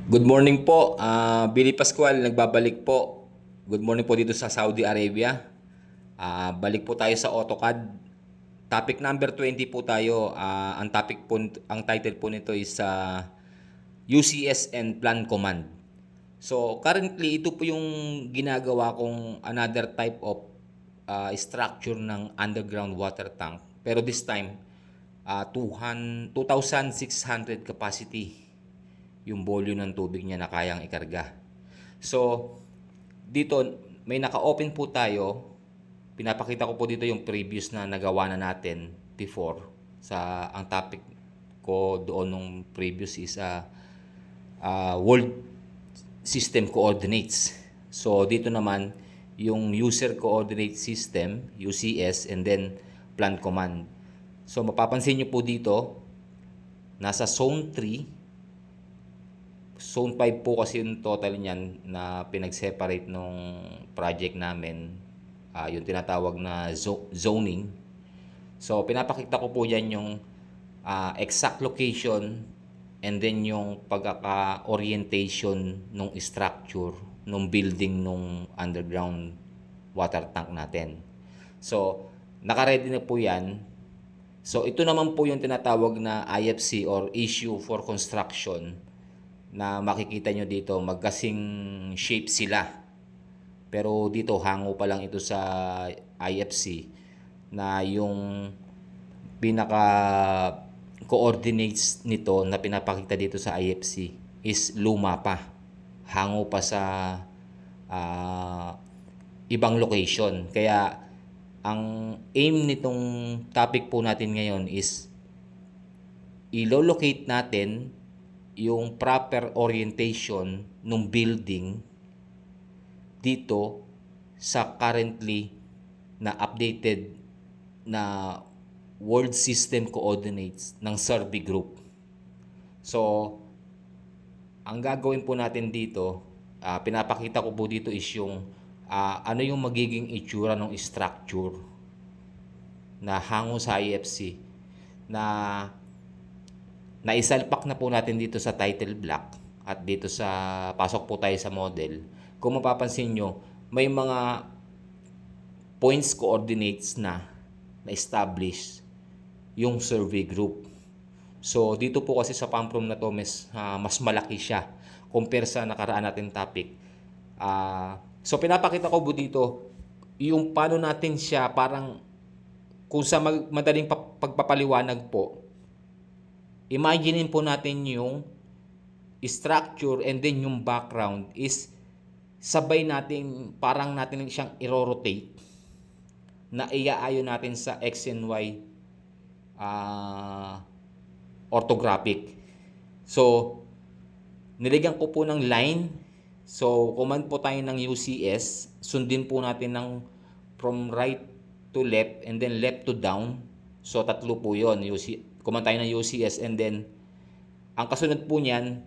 Good morning po, Billy Pascual, nagbabalik po. Good morning po dito sa Saudi Arabia. Balik po tayo sa AutoCAD. Topic number 20 po tayo. Ang title po nito is UCS and Plan Command. So currently ito po yung ginagawa kong another type of structure ng underground water tank. Pero this time 2,600 capacity yung volume ng tubig niya na kayang ikarga. So, dito may naka-open po tayo. Pinapakita ko po dito yung previous na nagawa na natin before. Ang topic ko doon nung previous is world system coordinates. So, dito naman yung user coordinate system, UCS, and then plan command. So, mapapansin nyo po dito, nasa zone 3. Zone 5 po kasi yung total niyan na pinag-separate nung project namin. Yung tinatawag na zoning. So, pinapakita ko po dyan yung exact location and then yung pagkaka-orientation nung structure nung building nung underground water tank natin. So, naka-ready na po yan. So, ito naman po yung tinatawag na IFC or Issue for Construction na makikita nyo dito, magkasing shape sila. Pero dito, hango pa lang ito sa IFC na yung pinaka coordinates nito na pinapakita dito sa IFC is luma pa. Hango pa sa ibang location. Kaya ang aim nitong topic po natin ngayon is i-locate natin yung proper orientation ng building dito sa currently na updated na world system coordinates ng survey group. So, ang gagawin po natin dito, pinapakita ko po dito is yung ano yung magiging itsura ng structure na hango sa IFC na naisalpak na po natin dito sa title block at dito sa pasok po tayo sa model. Kung mapapansin nyo, may mga points coordinates na establish yung survey group. So dito po kasi sa PAMPROM na to mas malaki siya compare sa nakaraan natin topic. So pinapakita ko po dito yung paano natin siya parang kung sa madaling pagpapaliwanag po. Imaginein po natin yung structure and then yung background is sabay natin, parang natin siyang i-rotate na iaayon natin sa X and Y orthographic. So, niligyan ko po ng line. So, command po tayo ng UCS. Sundin po natin ng from right to left and then left to down. So, tatlo po yun. Command tayo ng UCS and then ang kasunod po niyan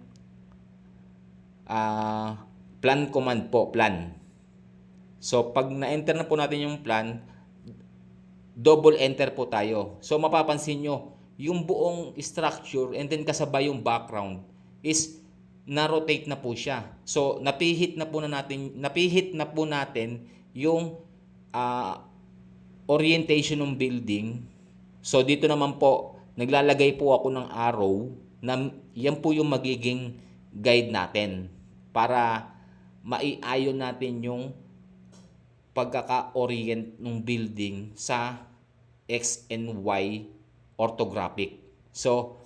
plan command po, plan. So pag na-enter na po natin yung plan, double enter po tayo. So mapapansin nyo, yung buong structure and then kasabay yung background is na-rotate na po siya. So napihit na po natin yung orientation ng building. So dito naman po naglalagay po ako ng arrow na yan po yung magiging guide natin para maiayon natin yung pagkaka-orient ng building sa X and Y orthographic. So,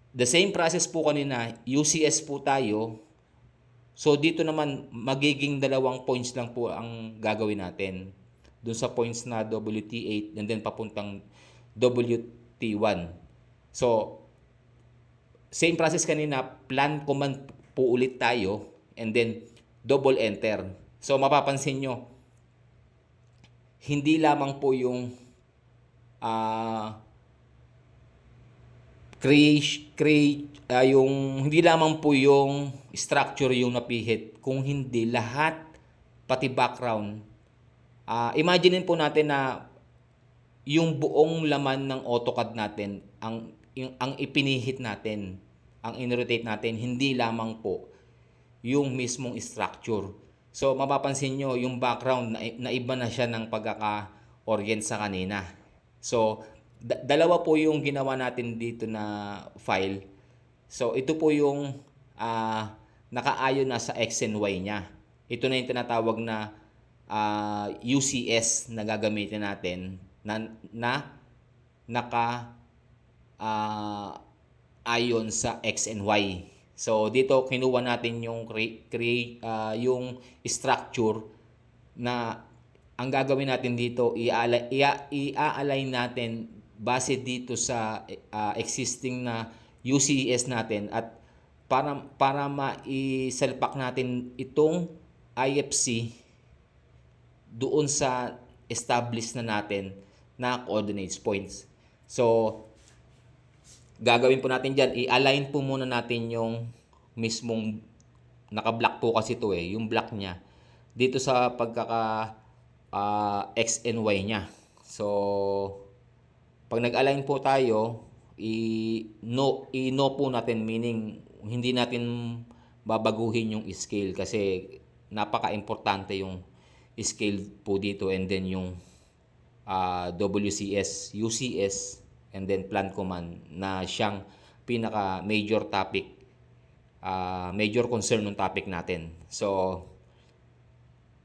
the same process po kanina, UCS po tayo. So, dito naman magiging dalawang points lang po ang gagawin natin. Doon sa points na WT8 and then papuntang WT1. So, same process kanina, plan command po ulit tayo and then double enter. So, mapapansin nyo, hindi lamang po yung hindi lamang po yung structure yung napihit, kung hindi lahat, pati background. Imaginein po natin na yung buong laman ng AutoCAD natin ang ipinihit natin ang in-rotate natin, hindi lamang po yung mismong structure. So mapapansin nyo yung background na iba na siya ng pagkaka-orient sa kanina. So dalawa po yung ginawa natin dito na file. So ito po yung nakaayon na sa X and Y niya. Ito na yung tinatawag na UCS na gagamitin natin na naka ayon sa X and Y. So dito kinuha natin yung yung structure na ang gagawin natin dito i-align natin base dito sa existing na UCS natin at para ma-isalpak natin itong IFC doon sa established na natin na coordinates points. So gagawin po natin dyan, i-align po muna natin yung mismong, naka-block po kasi ito yung block niya, dito sa pagkaka X and Y niya. So, pag nag-align po tayo, i-no po natin, meaning hindi natin babaguhin yung scale kasi napaka-importante yung scale po dito, and then yung WCS, UCS, and then plan command na siyang pinaka major topic, major concern ng topic natin. So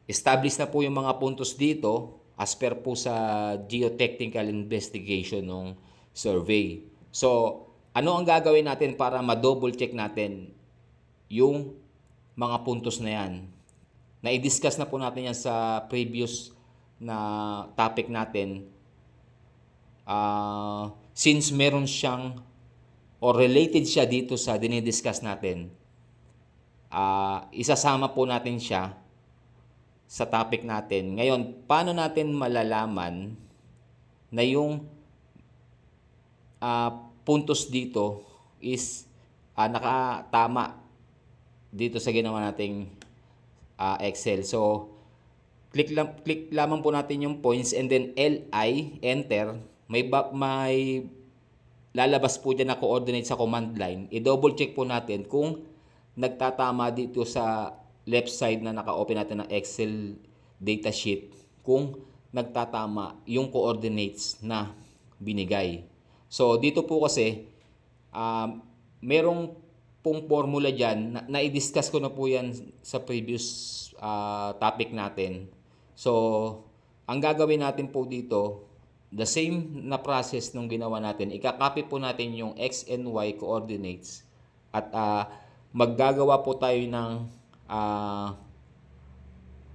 established na po yung mga puntos dito as per po sa geotechnical investigation ng survey. So ano ang gagawin natin para ma-double check natin yung mga puntos na yan? Na-i-discuss na po natin yan sa previous na topic natin. Since meron siyang or related siya dito sa dinidiscuss natin, isasama po natin siya sa topic natin. Ngayon, paano natin malalaman na yung puntos dito is nakatama dito sa ginawa nating Excel? So click lamang po natin yung points and then LI, enter. May lalabas po dyan na coordinate sa command line. I-double check po natin kung nagtatama dito sa left side na naka-open natin ng Excel datasheet, kung nagtatama yung coordinates na binigay. So dito po kasi merong pong formula dyan na i-discuss ko na po yan sa previous topic natin. So ang gagawin natin po dito, the same na process nung ginawa natin. Ika-copy po natin yung X and Y coordinates at maggagawa po tayo ng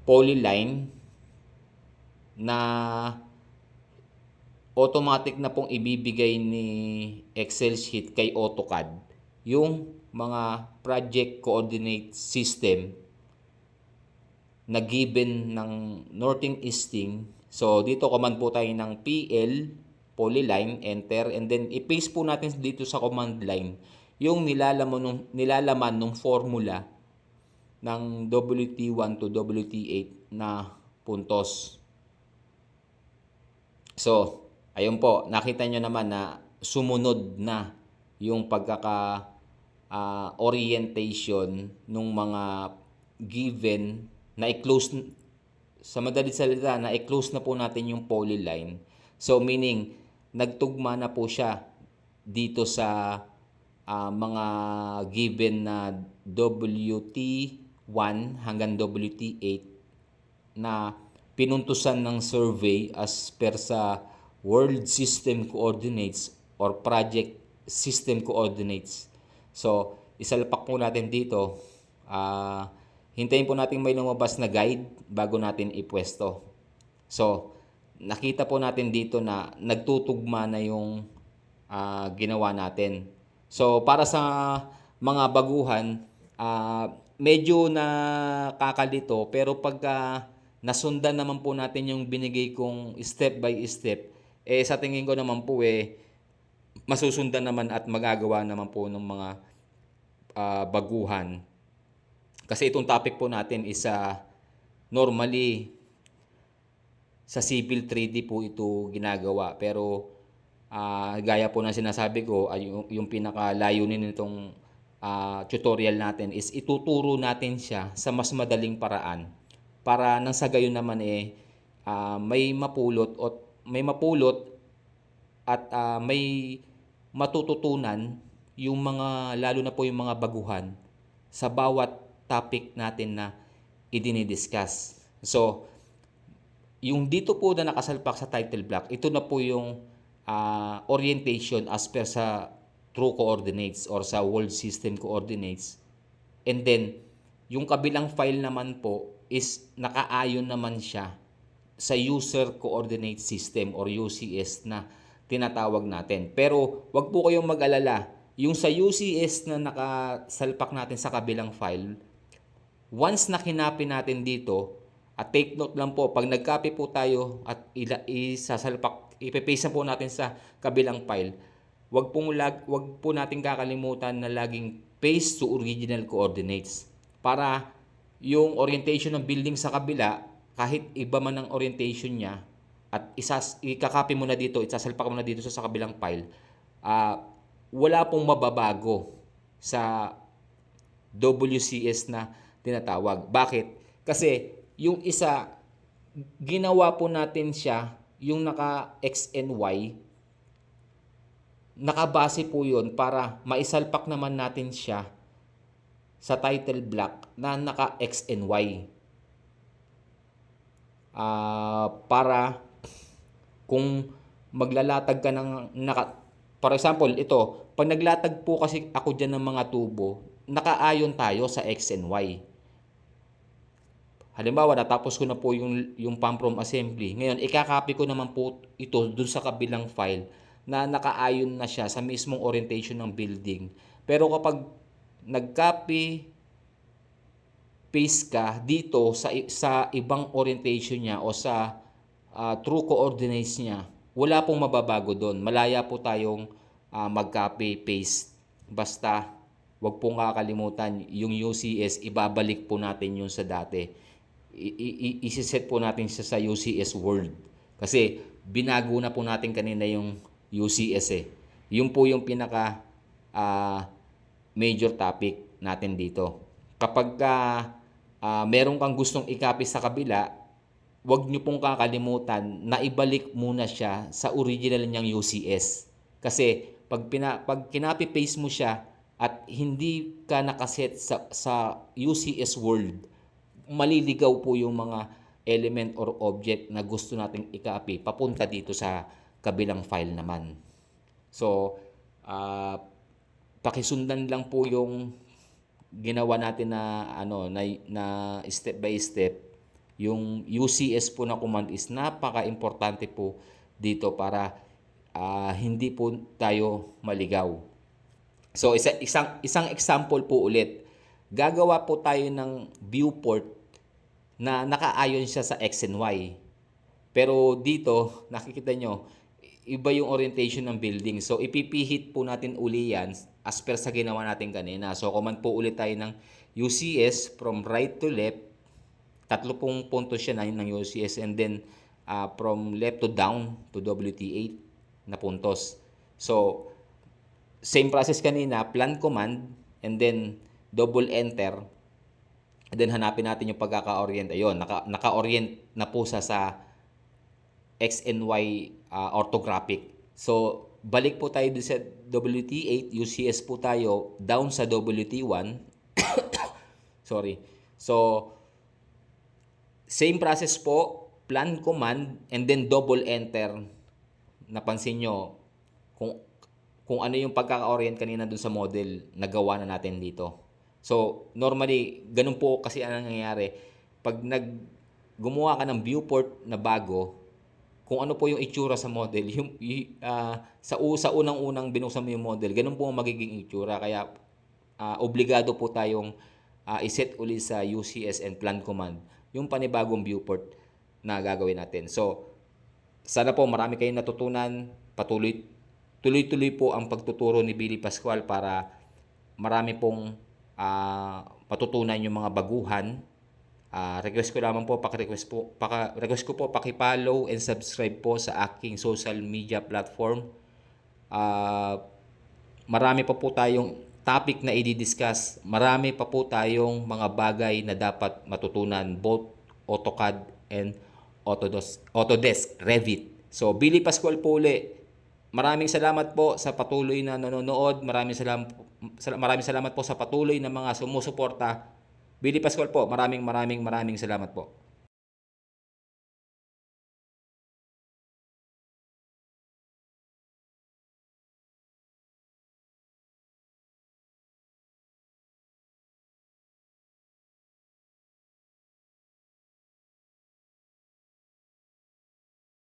polyline na automatic na pong ibibigay ni Excel sheet kay AutoCAD yung mga project coordinate system na given ng northing easting. So dito command po tayo ng PL polyline, enter, and then i-paste po natin dito sa command line yung nilalaman ng formula ng WT1 to WT8 na puntos. So ayun po, nakita nyo naman na sumunod na yung pagkaka orientation ng mga given na i-close. Sa madalit salita, na i-close na po natin yung polyline. So meaning nagtugma na po siya dito sa mga given na WT1 hanggang WT8 na pinuntusan ng survey as per sa World System Coordinates or Project System Coordinates. So isalpak po natin dito. Hintayin po natin may lumabas na guide bago natin ipwesto. So, nakita po natin dito na nagtutugma na yung ginawa natin. So, para sa mga baguhan, medyo nakakalito, pero pagka nasundan naman po natin yung binigay kong step by step, sa tingin ko naman po masusundan naman at magagawa naman po ng mga baguhan. Kasi itong topic po natin is normally sa Civil 3D po ito ginagawa. Pero gaya po ng sinasabi ko, yung pinaka-layunin nitong tutorial natin is ituturo natin siya sa mas madaling paraan para nang sa gayon naman may mapulot at may matututunan yung mga lalo na po yung mga baguhan sa bawat topic natin na idinidiscuss. So, yung dito po na nakasalpak sa title block, ito na po yung orientation as per sa true coordinates or sa world system coordinates. And then, yung kabilang file naman po is nakaayon naman siya sa user coordinate system or UCS na tinatawag natin. Pero wag po kayong mag-alala. Yung sa UCS na nakasalpak natin sa kabilang file, once na kinopy natin dito, at take note lang po, pag nag-copy po tayo at ipe-paste na po natin sa kabilang file, wag po natin kakalimutan na laging paste to original coordinates para yung orientation ng building sa kabila, kahit iba man ang orientation niya, at ikakopy mo na dito, isasalpak mo na dito sa kabilang file, wala pong mababago sa WCS na tinatawag. Bakit? Kasi yung isa, ginawa po natin siya, yung naka X and Y, nakabase po yun para maisalpak naman natin siya sa title block na naka X and Y. Para kung maglalatag ka ng for example, ito, pag naglatag po kasi ako dyan ng mga tubo, nakaayon tayo sa X and Y. Halimbawa, natapos ko na po yung pump from assembly. Ngayon, ikakopy ko naman po ito dun sa kabilang file na nakaayon na siya sa mismong orientation ng building. Pero kapag nag-copy, paste ka dito sa ibang orientation niya o sa true coordinates niya, wala pong mababago doon. Malaya po tayong mag-copy, paste. Basta, wag pong kakalimutan, yung UCS, ibabalik po natin yung sa dati. Isiset po natin siya sa UCS World. Kasi binago na po natin kanina yung UCS eh. Yun po yung pinaka major topic natin dito. Kapag meron kang gustong i-copy sa kabila, wag nyo pong kakalimutan na ibalik muna siya sa original niyang UCS. Kasi pag kinopy-paste mo siya at hindi ka nakaset sa UCS World, maliligaw po yung mga element or object na gusto nating i-copy papunta dito sa kabilang file naman. So, pakisundan lang po yung ginawa natin na step by step. Yung UCS po na command is napaka-importante po dito para hindi po tayo maligaw. So, isang example po ulit. Gagawa po tayo ng viewport na nakaayon siya sa X and Y. Pero dito, nakikita nyo, iba yung orientation ng building. So, ipipihit po natin uli yan as per sa ginawa natin kanina. So, command po ulit tayo ng UCS from right to left. 3 puntos siya ng UCS and then from left to down to WT8 na puntos. So, same process kanina, plan command and then double enter. And then hanapin natin yung pagkaka-orient. Ayun, naka-orient na po sa X and Y orthographic. So, balik po tayo sa WT8, UCS po tayo, down sa WT1. Sorry. So, same process po, plan command, and then double enter. Napansin nyo, kung ano yung pagkaka-orient kanina dun sa model, nagawa na natin dito. So, normally, ganun po kasi ang nangyayari. Pag gumawa ka ng viewport na bago, kung ano po yung itsura sa model, sa unang-unang binuksan mo yung model, ganun po ang magiging itsura. Kaya, obligado po tayong iset uli sa UCS and plan command yung panibagong viewport na gagawin natin. So, sana po marami kayong natutunan. Tuloy-tuloy po ang pagtuturo ni Billy Pascual para marami pong matutunan yung mga baguhan. Request ko lamang po, request ko po paki-follow and subscribe po sa aking social media platform. Marami pa po tayong topic na i-discuss. Marami pa po tayong mga bagay na dapat matutunan, both AutoCAD and Autodesk Revit. So, Billy Pascual po uli. Maraming salamat po sa patuloy na nanonood. Maraming salamat po sa patuloy na mga sumusuporta. Billy Pascual po, maraming salamat po.